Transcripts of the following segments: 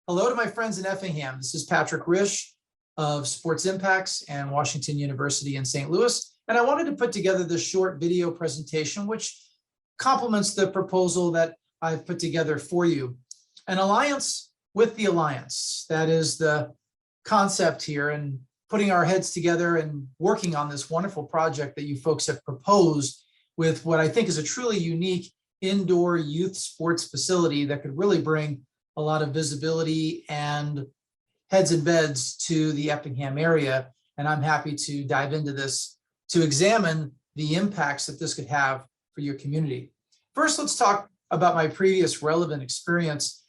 Hello to my friends in Effingham. This is Patrick Risch of Sports Impacts and Washington University in St. Louis. And I wanted to put together this short video presentation, which complements the proposal that I've put together for you. An alliance with the alliance. That is the concept here, and putting our heads together and working on this wonderful project that you folks have proposed with what I think is a truly unique indoor youth sports facility that could really bring a lot of visibility and heads and beds to the Effingham area. And I'm happy to dive into this to examine the impacts that this could have for your community. First, let's talk about my previous relevant experience.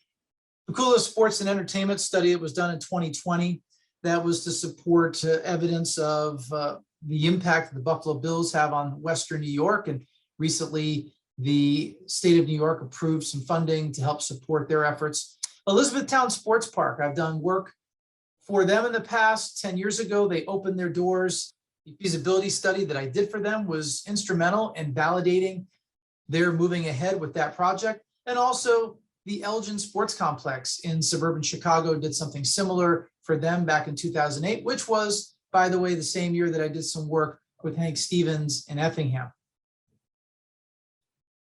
The coolest sports and entertainment study, it was done in 2020. That was to support evidence of the impact the Buffalo Bills have on Western New York. And recently, the state of New York approved some funding to help support their efforts. Elizabethtown Sports Park, I've done work for them in the past. 10 years ago, they opened their doors. The feasibility study that I did for them was instrumental in validating their moving ahead with that project. And also the Elgin Sports Complex in suburban Chicago did something similar for them back in 2008, which was, by the way, the same year that I did some work with Hank Stevens in Effingham.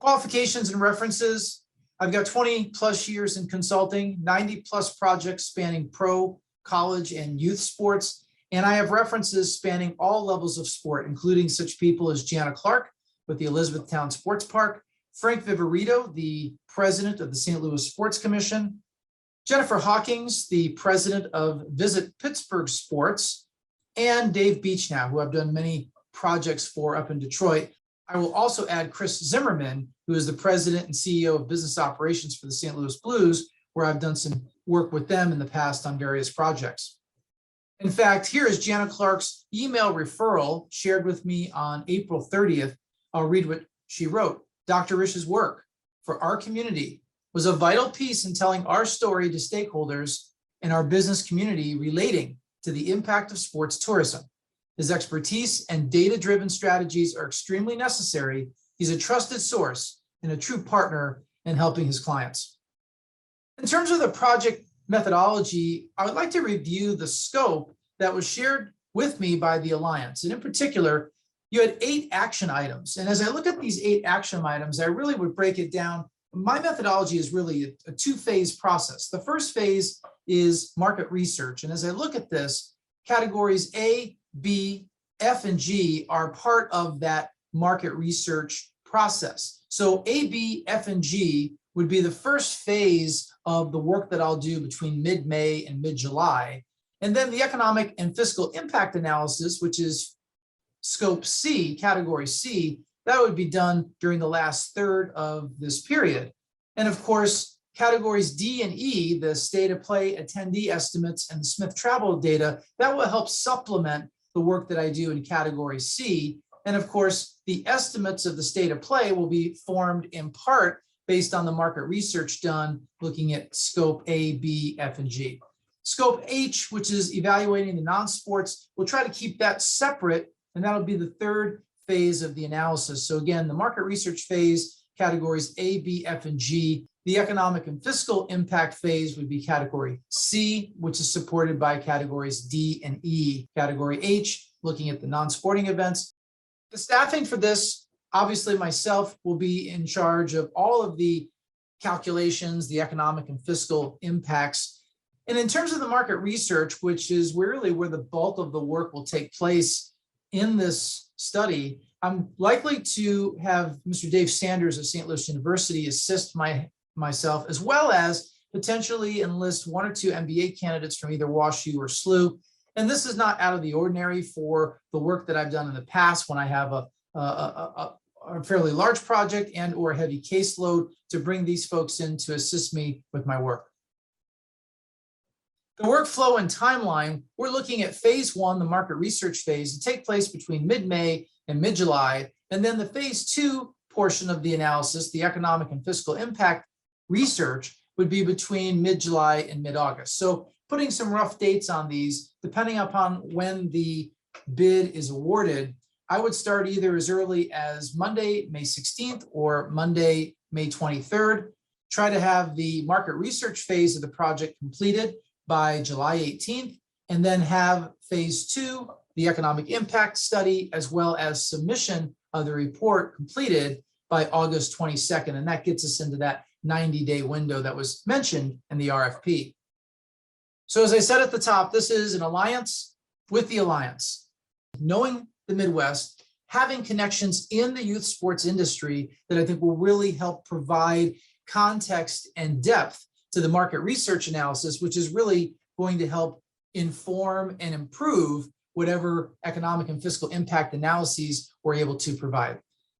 Qualifications and references. I've got 20 plus years in consulting, 90 plus projects spanning pro, college, and youth sports. And I have references spanning all levels of sport, including such people as Jana Clark with the Elizabethtown Sports Park, Frank Viverito, the president of the St. Louis Sports Commission, Jennifer Hawkins, the president of Visit Pittsburgh Sports, and Dave Beechnow, who I've done many projects for up in Detroit. I will also add Chris Zimmerman, who is the president and CEO of business operations for the St. Louis Blues, where I've done some work with them in the past on various projects. In fact, here is Jana Clark's email referral shared with me on April 30th. I'll read what she wrote. Dr. Risch's work for our community was a vital piece in telling our story to stakeholders in our business community relating to the impact of sports tourism. His expertise and data-driven strategies are extremely necessary. He's a trusted source and a true partner in helping his clients. In terms of the project methodology, I would like to review the scope that was shared with me by the Alliance. And in particular, you had 8 action items. And as I look at these 8 action items, I really would break it down. My methodology is really a 2-phase process. The first phase is market research. And as I look at this, categories A, B, F, and G are part of that market research process. So A, B, F, and G would be the first phase of the work that I'll do between mid-May and mid-July. And then the economic and fiscal impact analysis, which is scope C, category C, that would be done during the last third of this period. And of course, categories D and E, the state of play attendee estimates and the Smith travel data, that will help supplement the work that I do in category C. And of course, the estimates of the state of play will be formed in part based on the market research done looking at scope A, B, F, and G. Scope H, which is evaluating the non-sports, we'll try to keep that separate, and that'll be the third phase of the analysis. So again, the market research phase, categories A, B, F, and G. The economic and fiscal impact phase would be category C, which is supported by categories D and E. Category H, looking at the non-sporting events. The staffing for this, obviously myself will be in charge of all of the calculations, the economic and fiscal impacts. And in terms of the market research, which is really where the bulk of the work will take place in this study, I'm likely to have Mr. Dave Sanders of St. Louis University assist myself, as well as potentially enlist 1 or 2 MBA candidates from either WashU or SLU. And this is not out of the ordinary for the work that I've done in the past when I have a fairly large project and or a heavy caseload to bring these folks in to assist me with my work. The workflow and timeline, we're looking at phase 1, the market research phase, to take place between mid-May and mid-July. And then the phase 2 portion of the analysis, the economic and fiscal impact research, would be between mid-July and mid-August. So putting some rough dates on these, depending upon when the bid is awarded, I would start either as early as Monday, May 16th or Monday, May 23rd. try to have the market research phase of the project completed by July 18th, and then have phase 2, the economic impact study, as well as submission of the report completed by August 22nd. And that gets us into that 90-day window that was mentioned in the RFP. So as I said at the top, this is an alliance with the alliance. Knowing the Midwest, having connections in the youth sports industry that I think will really help provide context and depth to the market research analysis, which is really going to help inform and improve whatever economic and fiscal impact analyses we're able to provide.